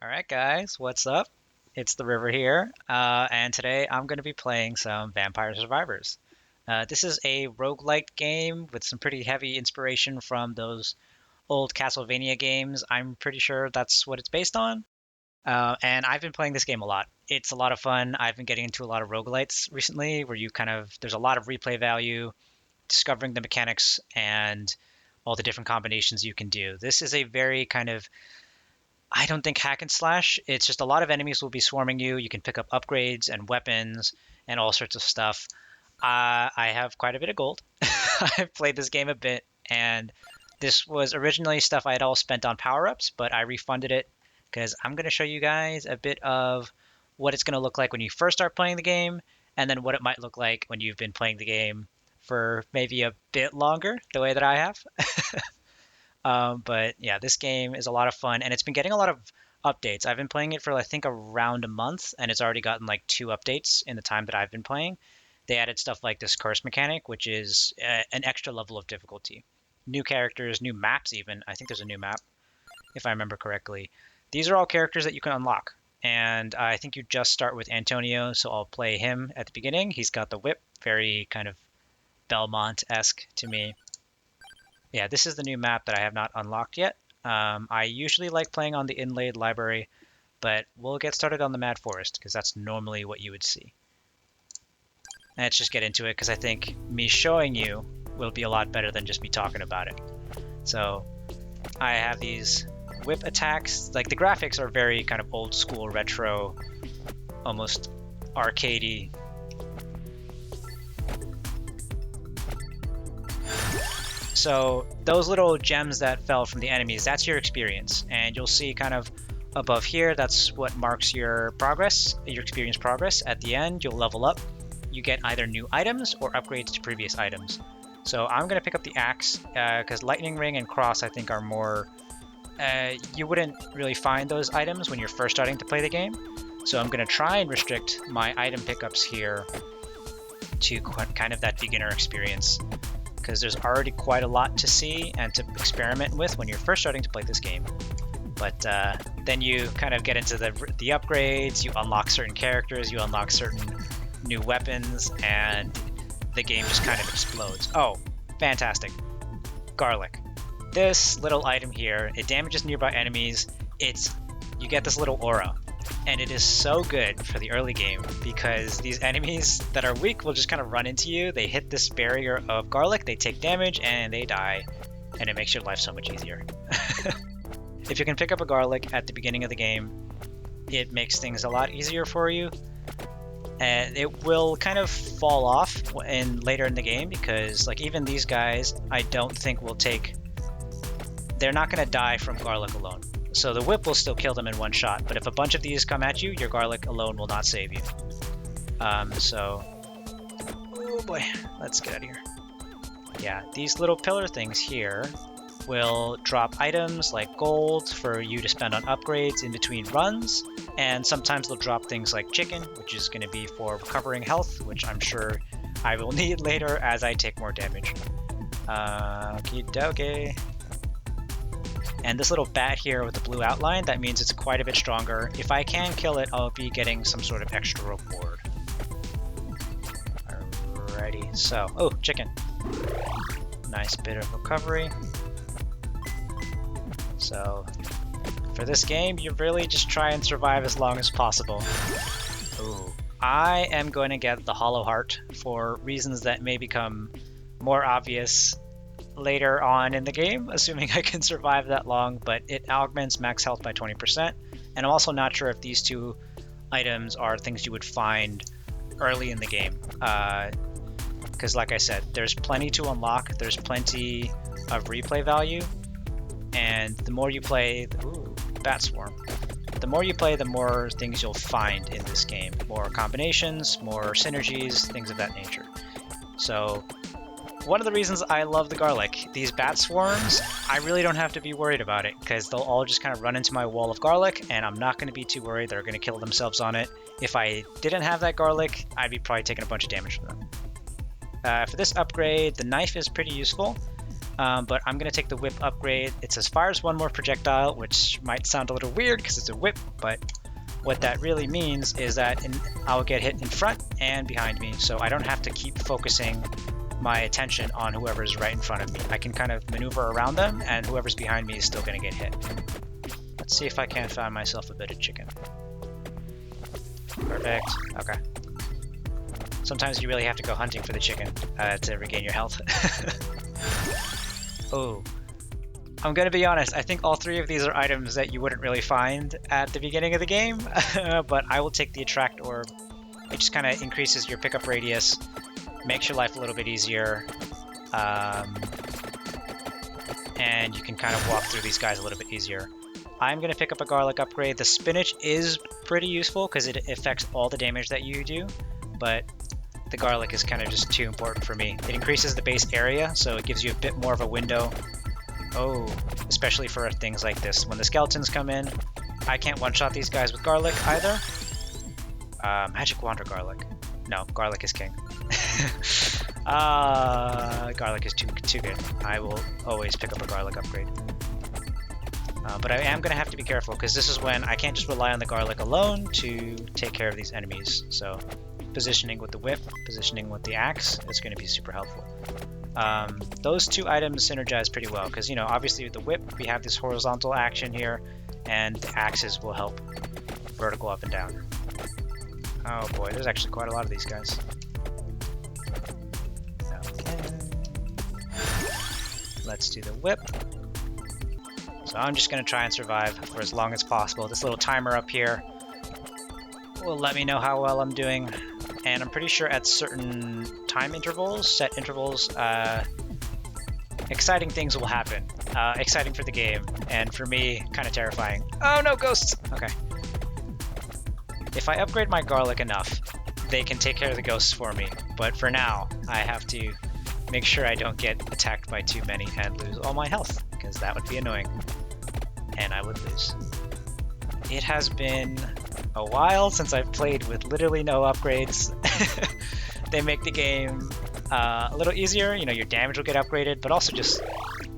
All right, guys, what's up? It's the River here, and today I'm going to be playing some Vampire Survivors. This is a roguelike game with some pretty heavy inspiration from those old Castlevania games. I'm pretty sure that's what it's based on. And I've been playing this game a lot. It's a lot of fun. I've been getting into a lot of roguelites recently where there's a lot of replay value, discovering the mechanics and all the different combinations you can do. This is a very kind of I don't think hack and slash. It's just a lot of enemies will be swarming you. You can pick up upgrades and weapons and all sorts of stuff. I have quite a bit of gold. I've played this game a bit, and this was originally stuff I had all spent on power-ups, but I refunded it because I'm going to show you guys a bit of what it's going to look like when you first start playing the game, and then what it might look like when you've been playing the game for maybe a bit longer, the way that I have. But yeah, this game is a lot of fun, and it's been getting a lot of updates. I've been playing it for I think around a month, and it's already gotten like two updates in the time that I've been playing. They added stuff like this curse mechanic, which is an extra level of difficulty. New characters, new maps even. I think there's a new map, if I remember correctly. These are all characters that you can unlock. And I think you just start with Antonio, so I'll play him at the beginning. He's got the whip, very kind of Belmont-esque to me. Yeah, this is the new map that I have not unlocked yet. I usually like playing on the inlaid library, but we'll get started on the Mad Forest because that's normally what you would see. Let's just get into it because I think me showing you will be a lot better than just me talking about it. So I have these whip attacks. Like the graphics are very kind of old school, retro, almost arcadey. So those little gems that fell from the enemies, that's your experience. And you'll see kind of above here, that's what marks your progress, your experience progress. At the end, you'll level up. You get either new items or upgrades to previous items. So I'm going to pick up the axe because lightning ring and cross I think are more... you wouldn't really find those items when you're first starting to play the game. So I'm going to try and restrict my item pickups here to kind of that beginner experience, because there's already quite a lot to see and to experiment with when you're first starting to play this game. But then you kind of get into the upgrades, you unlock certain characters, you unlock certain new weapons, and the game just kind of explodes. Oh, fantastic. Garlic. This little item here, it damages nearby enemies. You get this little aura. And it is so good for the early game because these enemies that are weak will just kind of run into you. They hit this barrier of garlic, they take damage, and they die. And it makes your life so much easier. If you can pick up a garlic at the beginning of the game, it makes things a lot easier for you. And it will kind of fall off later in the game because like even these guys, I don't think will take... They're not going to die from garlic alone. So the whip will still kill them in one shot, but if a bunch of these come at you, your garlic alone will not save you. Oh boy, let's get out of here. Yeah, these little pillar things here will drop items like gold for you to spend on upgrades in between runs, and sometimes they'll drop things like chicken, which is going to be for recovering health, which I'm sure I will need later as I take more damage. Okie dokie. And this little bat here with the blue outline, that means it's quite a bit stronger. If I can kill it, I'll be getting some sort of extra reward. Alrighty, so... Oh, chicken. Nice bit of recovery. So, for this game, you really just try and survive as long as possible. Ooh. I am going to get the Hollow Heart for reasons that may become more obvious later on in the game, assuming I can survive that long, but it augments max health by 20%, and I'm also not sure if these two items are things you would find early in the game, because like I said, there's plenty to unlock, there's plenty of replay value, and the more you play... Ooh, bat swarm. The more you play, the more things you'll find in this game. More combinations, more synergies, things of that nature. So one of the reasons I love the garlic, these bat swarms, I really don't have to be worried about it because they'll all just kind of run into my wall of garlic and I'm not going to be too worried they're going to kill themselves on it. If I didn't have that garlic, I'd be probably taking a bunch of damage from them. For this upgrade, the knife is pretty useful. but I'm going to take the whip upgrade. It says fires one more projectile, which might sound a little weird because it's a whip, but what that really means is that I'll get hit in front and behind me, so I don't have to keep focusing my attention on whoever's right in front of me. I can kind of maneuver around them, and whoever's behind me is still going to get hit. Let's see if I can find myself a bit of chicken. Perfect. Okay. Sometimes you really have to go hunting for the chicken to regain your health. Oh. I'm gonna be honest, I think all three of these are items that you wouldn't really find at the beginning of the game, but I will take the Attract Orb. It just kind of increases your pickup radius, makes your life a little bit easier, and you can kind of walk through these guys a little bit easier. I'm gonna pick up a Garlic upgrade. The Spinach is pretty useful because it affects all the damage that you do, but the Garlic is kind of just too important for me. It increases the base area, so it gives you a bit more of a window. Oh, especially for things like this. When the skeletons come in, I can't one-shot these guys with Garlic either. Magic Wand or Garlic? No, Garlic is king. Garlic is too good. I will always pick up a Garlic upgrade. But I am going to have to be careful, because this is when I can't just rely on the Garlic alone to take care of these enemies. So positioning with the whip, positioning with the axe is going to be super helpful. Those two items synergize pretty well because, you know, obviously with the whip we have this horizontal action here, and the axes will help vertical up and down. Oh boy, there's actually quite a lot of these guys. Okay. Let's do the whip. So I'm just going to try and survive for as long as possible. This little timer up here will let me know how well I'm doing. And I'm pretty sure at certain time intervals, set intervals, exciting things will happen. Exciting for the game, and for me, kind of terrifying. Oh no, ghosts! Okay. If I upgrade my Garlic enough, they can take care of the ghosts for me. But for now, I have to make sure I don't get attacked by too many and lose all my health, because that would be annoying. And I would lose. It has been a while since I've played with literally no upgrades. They make the game a little easier. You know, your damage will get upgraded, but also just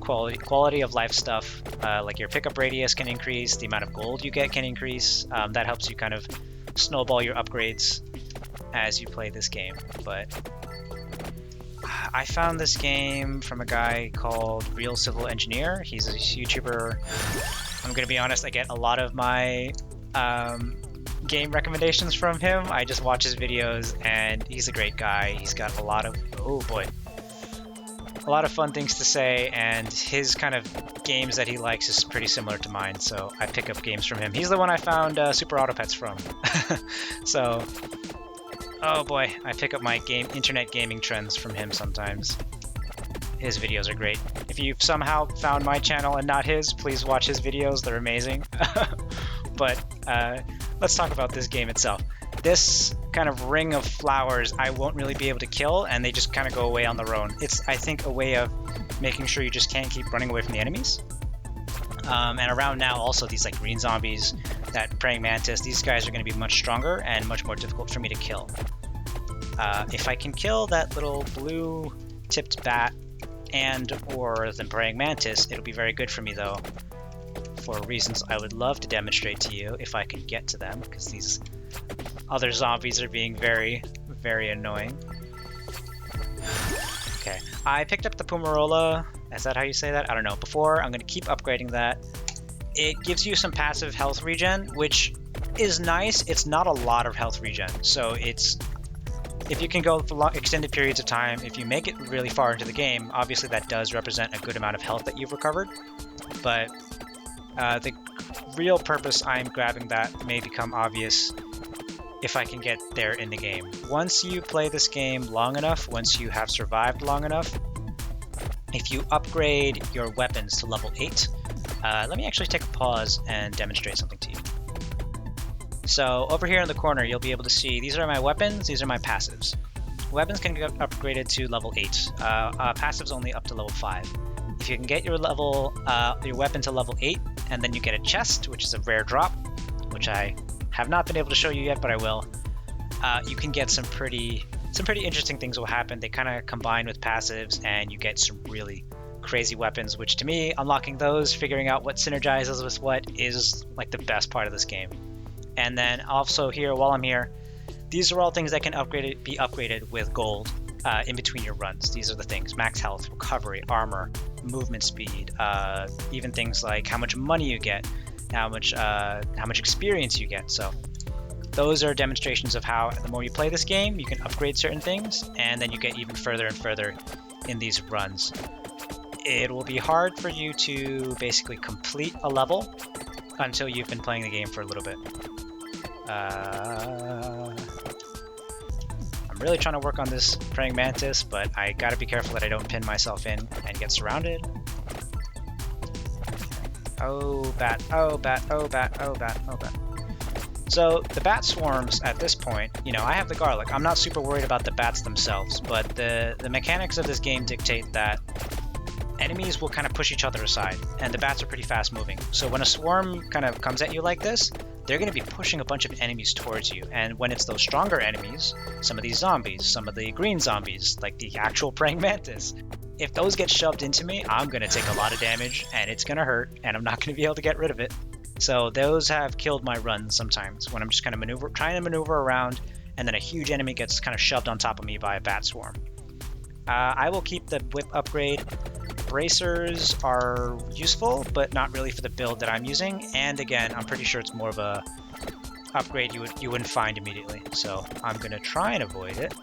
quality of life stuff. Like your pickup radius can increase, the amount of gold you get can increase. That helps you kind of snowball your upgrades as you play this game. But I found this game from a guy called Real Civil Engineer. He's a YouTuber. I'm gonna be honest, I get a lot of my game recommendations from him. I just watch his videos, and he's a great guy. He's got a lot of, oh boy, a lot of fun things to say, and his kind of games that he likes is pretty similar to mine, so I pick up games from him. He's the one I found Super Auto Pets from. So, oh boy, I pick up my internet gaming trends from him sometimes. His videos are great. If you've somehow found my channel and not his, please watch his videos. They're amazing. But let's talk about this game itself. This kind of ring of flowers I won't really be able to kill, and they just kind of go away on their own. It's, I think, a way of making sure you just can't keep running away from the enemies. And around now also these like green zombies, that praying mantis, these guys are going to be much stronger and much more difficult for me to kill. If I can kill that little blue tipped bat and or the praying mantis, it'll be very good for me though, for reasons I would love to demonstrate to you if I can get to them, because these other zombies are being very, very annoying. Okay, I picked up the Pumarola. Is that how you say that? I don't know. Before, I'm going to keep upgrading that. It gives you some passive health regen, which is nice. It's not a lot of health regen, so it's, if you can go for long, extended periods of time, if you make it really far into the game, obviously that does represent a good amount of health that you've recovered. But the real purpose I'm grabbing that may become obvious if I can get there in the game. Once you play this game long enough, once you have survived long enough, if you upgrade your weapons to level 8, let me actually take a pause and demonstrate something to you. So over here in the corner, you'll be able to see these are my weapons, these are my passives. Weapons can get upgraded to level 8, passives only up to level 5. If you can get your weapon to level 8, and then you get a chest, which is a rare drop, which I have not been able to show you yet, but I will, you can get some pretty interesting things will happen. They kind of combine with passives, and you get some really crazy weapons, which to me, unlocking those, figuring out what synergizes with what is like the best part of this game. And then also here, while I'm here, these are all things that can be upgraded with gold in between your runs. These are the things: max health, recovery, armor, movement speed, even things like how much money you get, how much experience you get. So those are demonstrations of how the more you play this game, you can upgrade certain things, and then you get even further and further in these runs. It will be hard for you to basically complete a level until you've been playing the game for a little bit. I'm really trying to work on this praying mantis, but I gotta be careful that I don't pin myself in and get surrounded. Oh bat, oh bat, oh bat, oh bat, oh bat. So the bat swarms at this point, you know, I have the garlic. I'm not super worried about the bats themselves, but the mechanics of this game dictate that enemies will kind of push each other aside, and the bats are pretty fast moving. So when a swarm kind of comes at you like this, they're going to be pushing a bunch of enemies towards you. And when it's those stronger enemies, some of these zombies, some of the green zombies, like the actual praying mantis, if those get shoved into me, I'm going to take a lot of damage, and it's going to hurt, and I'm not going to be able to get rid of it. So those have killed my runs sometimes, when I'm just kind of trying to maneuver around, and then a huge enemy gets kind of shoved on top of me by a bat swarm. I will keep the whip upgrade. Bracers are useful, but not really for the build that I'm using. And again, I'm pretty sure it's more of a upgrade you wouldn't find immediately. So I'm going to try and avoid it.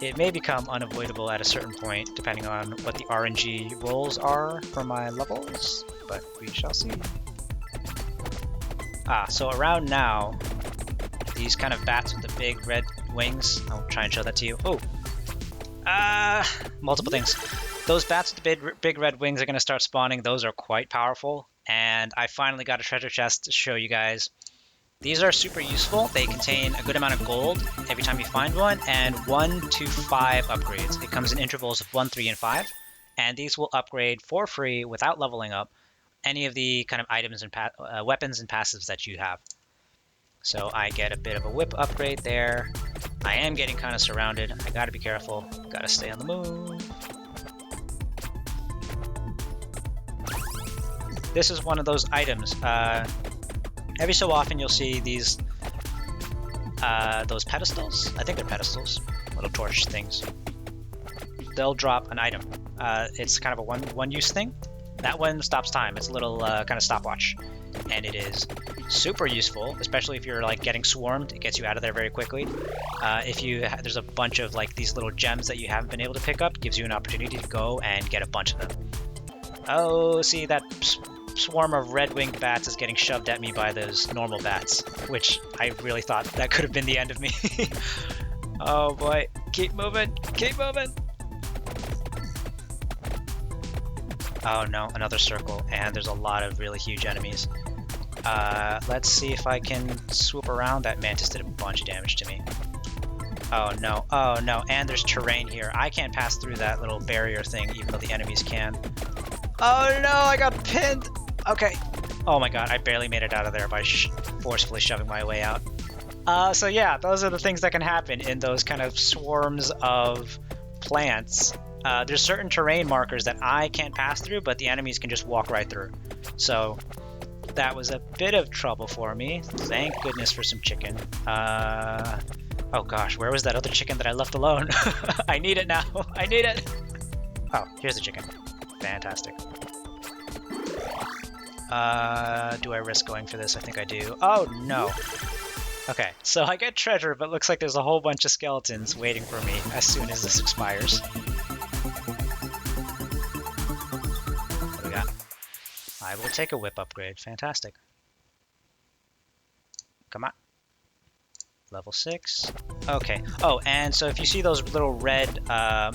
It may become unavoidable at a certain point, depending on what the RNG rolls are for my levels, but we shall see. So around now, these kind of bats with the big red wings, I'll try and show that to you. Oh! Multiple things. Those bats with the big red wings are going to start spawning. Those are quite powerful. And I finally got a treasure chest to show you guys. These are super useful. They contain a good amount of gold every time you find one, and 1 to 5 upgrades. It comes in intervals of 1, 3, and 5. And these will upgrade for free without leveling up any of the kind of items and weapons and passives that you have. So I get a bit of a whip upgrade there. I am getting kind of surrounded. I gotta be careful. Gotta stay on the move. This is one of those items. Every so often you'll see these, those pedestals. I think they're pedestals, little torch things. They'll drop an item. It's kind of a one-use thing. That one stops time. It's a little kind of stopwatch, and it is super useful, especially if you're like getting swarmed. It gets you out of there very quickly. There's a bunch of like these little gems that you haven't been able to pick up, gives you an opportunity to go and get a bunch of them. Oh, see, that swarm of red-winged bats is getting shoved at me by those normal bats, which I really thought that could have been the end of me. Oh boy, keep moving, keep moving. Oh no, another circle, and there's a lot of really huge enemies. Let's see if I can swoop around. That mantis did a bunch of damage to me. Oh no, and there's terrain here. I can't pass through that little barrier thing, even though the enemies can. Oh no, I got pinned! Okay. Oh my god, I barely made it out of there by forcefully shoving my way out. So yeah, those are the things that can happen in those kind of swarms of plants. There's certain terrain markers that I can't pass through, but the enemies can just walk right through. So that was a bit of trouble for me. Thank goodness for some chicken. Oh gosh, where was that other chicken that I left alone? I need it now. I need it. Oh, here's the chicken. Fantastic. Do I risk going for this? I think I do. Oh no. Okay, so I get treasure, but looks like there's a whole bunch of skeletons waiting for me as soon as this expires. What do we got? I will take a whip upgrade. Fantastic. Come on. Level 6. Okay. Oh, and so if you see those little red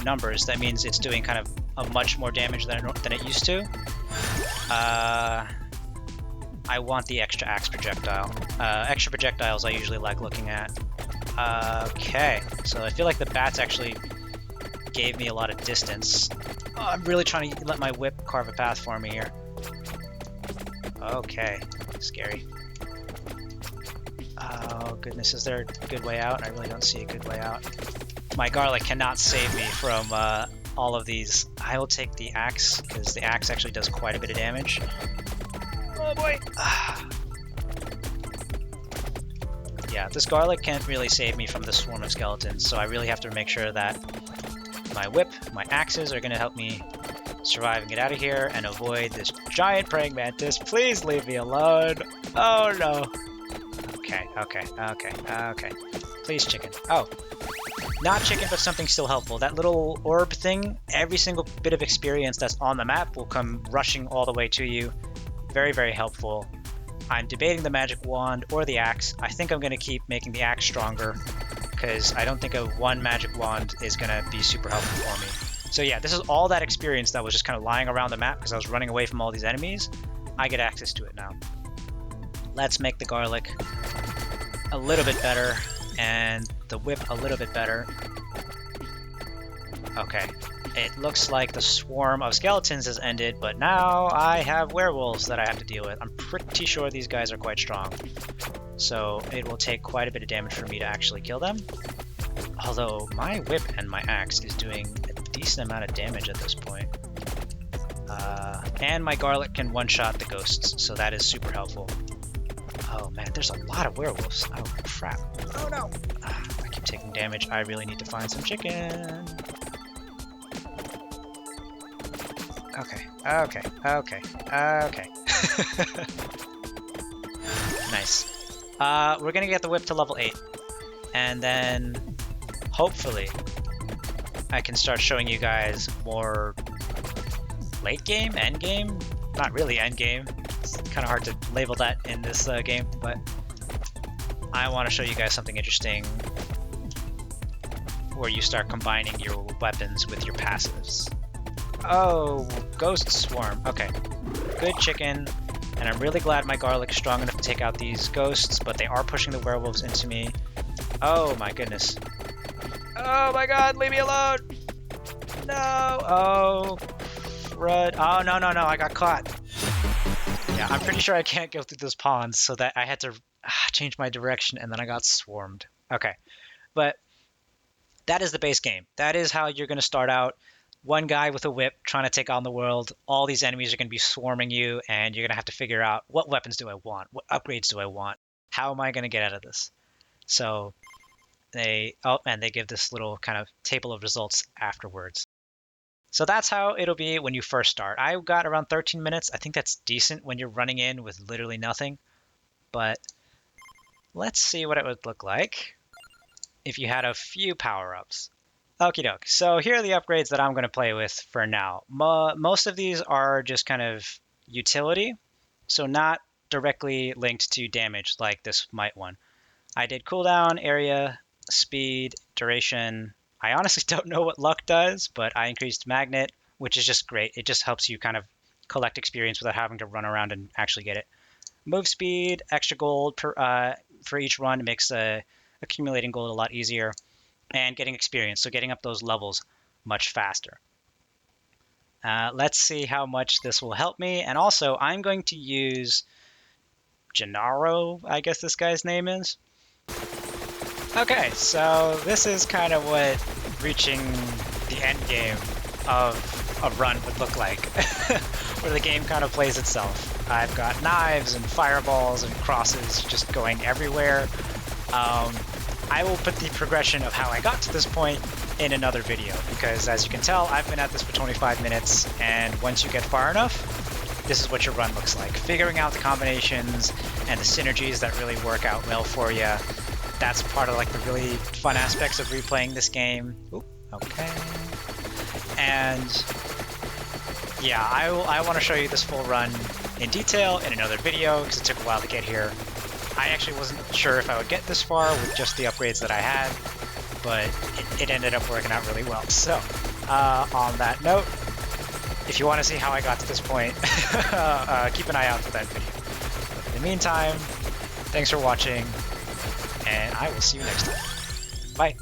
numbers, that means it's doing kind of a much more damage than it used to. I want the extra axe projectile. Extra projectiles I usually like looking at. Okay, so I feel like the bats actually gave me a lot of distance. Oh, I'm really trying to let my whip carve a path for me here. Okay, scary. Oh goodness, is there a good way out? I really don't see a good way out. My garlic cannot save me from all of these. I will take the axe, because the axe actually does quite a bit of damage. Oh boy! Yeah, this garlic can't really save me from the swarm of skeletons, so I really have to make sure that my whip, my axes are going to help me survive and get out of here and avoid this giant praying mantis. Please leave me alone. Oh no. Okay. Please, chicken. Oh. Not chicken, but something still helpful. That little orb thing, every single bit of experience that's on the map will come rushing all the way to you. Very, very helpful. I'm debating the magic wand or the axe. I think I'm going to keep making the axe stronger because I don't think a one magic wand is going to be super helpful for me. So yeah, this is all that experience that was just kind of lying around the map because I was running away from all these enemies. I get access to it now. Let's make the garlic a little bit better and the whip a little bit better. Okay. It looks like the swarm of skeletons has ended, but now I have werewolves that I have to deal with. I'm pretty sure these guys are quite strong. So it will take quite a bit of damage for me to actually kill them. Although my whip and my axe is doing a decent amount of damage at this point. And my garlic can one-shot the ghosts, so that is super helpful. Oh man, there's a lot of werewolves. Oh crap. Oh no! I keep taking damage. I really need to find some chicken. Okay. Nice. We're gonna get the whip to level 8. And then, hopefully, I can start showing you guys more late game, end game? Not really end game. It's kind of hard to label that in this game, but I want to show you guys something interesting where you start combining your weapons with your passives. Oh, ghost swarm. Okay, good chicken. And I'm really glad my garlic's strong enough to take out these ghosts, but they are pushing the werewolves into me. Oh my goodness. Oh my god, leave me alone! No! Oh, crud. Oh, no, I got caught. Yeah, I'm pretty sure I can't go through those ponds, so that I had to change my direction, and then I got swarmed. Okay, but that is the base game. That is how you're going to start out. One guy with a whip trying to take on the world. All these enemies are going to be swarming you, and you're going to have to figure out, what weapons do I want? What upgrades do I want? How am I going to get out of this? So they give this little kind of table of results afterwards. So that's how it'll be when you first start. I got around 13 minutes. I think that's decent when you're running in with literally nothing. But let's see what it would look like if you had a few power-ups. Okie doke. So here are the upgrades that I'm going to play with for now. Most of these are just kind of utility, so not directly linked to damage like this might one. I did cooldown, area, speed, duration. I honestly don't know what luck does, but I increased magnet, which is just great. It just helps you kind of collect experience without having to run around and actually get it. Move speed, extra gold for each run makes accumulating gold a lot easier. And getting experience, so getting up those levels much faster. Let's see how much this will help me. And also, I'm going to use Gennaro, I guess this guy's name is. Okay, so this is kind of what reaching the end game of a run would look like, where the game kind of plays itself. I've got knives and fireballs and crosses just going everywhere. I will put the progression of how I got to this point in another video, because as you can tell, I've been at this for 25 minutes, and once you get far enough, this is what your run looks like. Figuring out the combinations and the synergies that really work out well for you. That's part of like the really fun aspects of replaying this game. Ooh, okay. And yeah, I want to show you this full run in detail in another video, because it took a while to get here. I actually wasn't sure if I would get this far with just the upgrades that I had, but it ended up working out really well. So, on that note, if you want to see how I got to this point, keep an eye out for that video. But in the meantime, thanks for watching, and I will see you next time. Bye!